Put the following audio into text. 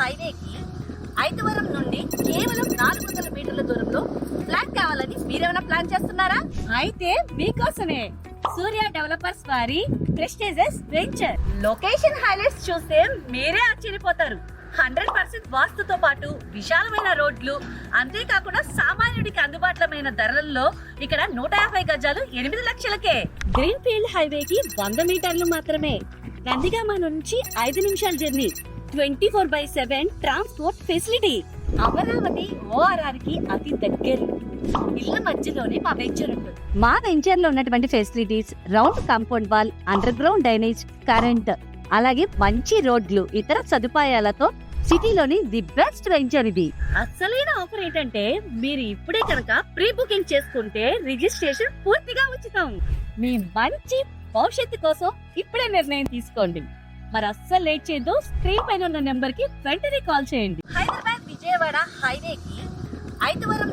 హైవేకి ఐదువరం నుండి కేవలం 400 మీటర్ల దూరంలో ఫ్లాట్ కావాలని మీరేమైనా ప్లాన్ చేస్తున్నారా? అయితే మీకోసమే సూర్య డెవలపర్స్ వారి ప్రెస్టీజియస్ వెంచర్. లొకేషన్ హైలైట్స్ చూస్తే మీరే ఆశ్చర్యపోతారు. 100% వాస్తుతో పాటు విశాలమైన రోడ్లు, అంతేకాకుండా సామాన్యుడికి అందుబాటులమైన ధరలలో ఇక్కడ 150 గజాలు 8 లక్షలకే. గ్రీన్ ఫీల్డ్ హైవేకి 100 మీటర్లు మాత్రమే. నందిగామ నుంచి 5 నిమిషాల journey. 24/7 transport facility. Amaravati ORR కి అతి దగ్గర. ఇళ్ల మధ్యలోనే మా వెంచర్ ఉంటుంది. మా వెంచర్ లో ఉన్నటువంటి facilities round compound wall, under ground drainage, current, అలాగే మంచి రోడ్లు, ఇతర సదుపాయాలతో సిటీలోని ది బెస్ట్ వెంచర్ ఇది. అసలైన ఆఫర్ ఏంటంటే మీరు ఇప్పుడే కనుక ప్రీ బుకింగ్ చేసుకుంటే రిజిస్ట్రేషన్ పూర్తిగా ఉచితం. మీ మంచి భవిష్యత్తు కోసం ఇప్పుడే నిర్ణయం తీసుకోండి. మరి అస్సలు లేట్ చేయొద్దు. స్క్రీన్ పైన ఉన్న నెంబర్ కి వెంటనే కాల్ చేయండి. హైదరాబాద్ విజయవాడ హైవేకి ఐదువరం